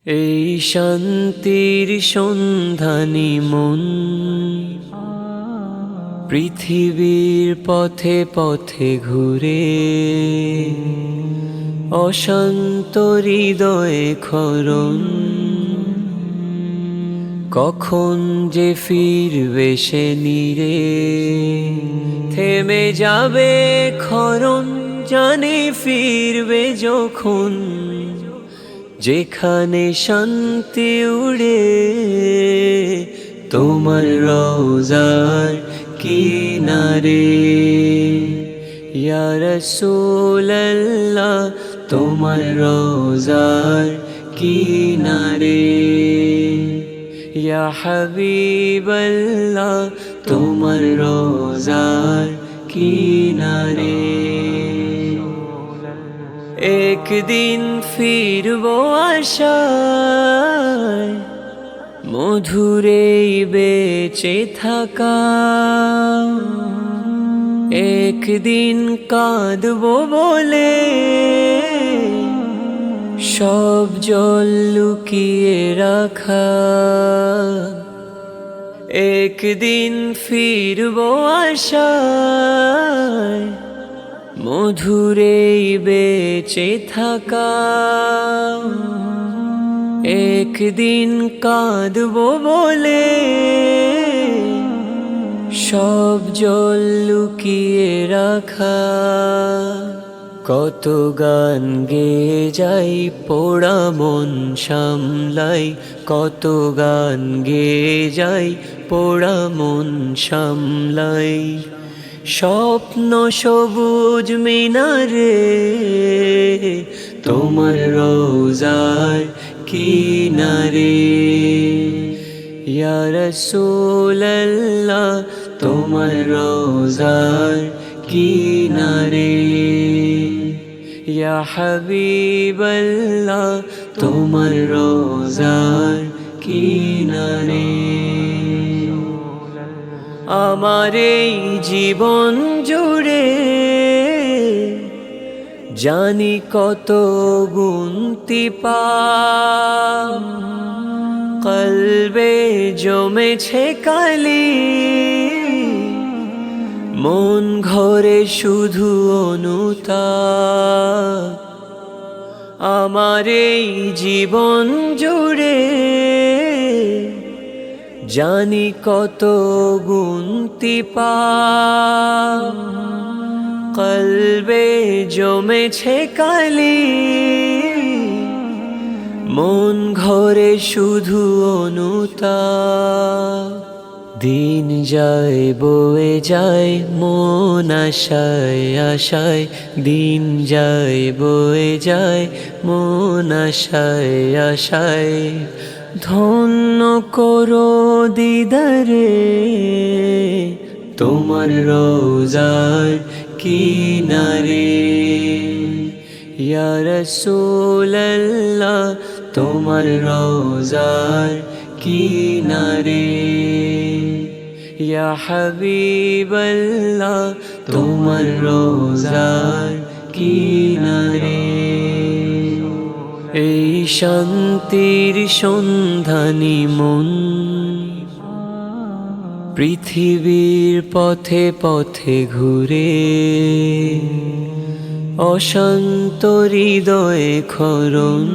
এই শান্তির সন্ধানী মন পৃথিবীর পথে পথে ঘুরে, অশান্ত হৃদয়ে ক্ষরণ। কখন যে ফিরবে সে নীরে, থেমে যাবে ক্ষরণ, জানে ফিরবে যখন। যেখানে শান্তি উড়ে তোমার রওজার কিনারে, ইয়া রাসূলুল্লাহ তোমার রওজার কিনারে, ইয়া হাবিবাল্লাহ তোমার রওজার কিনারে। একদিন ফিরবো আশায়, মধুরে বেঁচে থাকা। একদিন কাঁদবো বলে সব জল লুকিয়ে রাখা। একদিন ফিরবো আশায়, মধুরে বেঁচে থাকা। একদিন কাঁদবো বলে সব জল লুকিয়ে রাখা। কত গান গেয়ে যাই পোড়া মন সামলাই, কত গান গেয়ে যাই পোড়া মন সামলাই। স্বপ্ন সবুজ মিনারে তোমার রওজার কিনারে, ইয়া রাসূলুল্লাহ তোমার রওজার কিনারে, ইয়া হাবিবাল্লাহ তোমার রওজার কিনারে। আমার এই জীবন জুড়ে জানি কত গুনতি পাপ, কলবে জমেছে কালি, মন ঘরে শুধু অনুতাপ। আমার এই জীবন জুড়ে জানি কত গুনতি পাপ, কলবে জমেছে কালি, মন ঘরে শুধু অনুতাপ। দিন যায় বয়ে যায় মন আশায় আশায়, দিন যায় বয়ে যায় মন আশায় আশায়। ধন্য করো দিদারে তোমার রওজার কিনারে, ইয়া রাসূলুল্লাহ তোমার রওজার কিনারে, ইয়া হাবিবাল্লাহ তোমার রওজার কিনারে। এই শান্তির সন্ধানী মন পৃথিবীর পথে পথে ঘুরে, অশান্ত হৃদয়ে ক্ষরণ।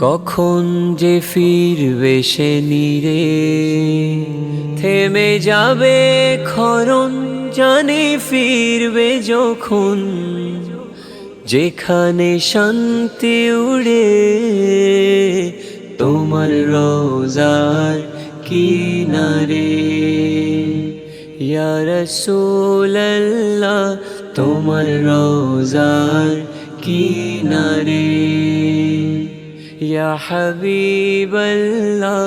কখন যে ফিরবে সে নীরে, থেমে যাবে ক্ষরণ, জানে ফিরবে যখন। যেখানে শান্তি উড়ে তোমার রওজার কিনারে, ইয়া রাসূলুল্লাহ তোমার রওজার কিনারে, ইয়া হাবিবাল্লাহ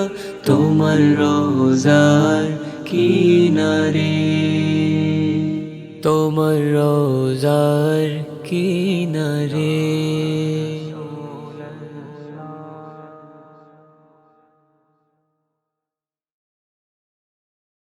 তোমার রওজার কিনারে, তোমার রওজার কিনারে।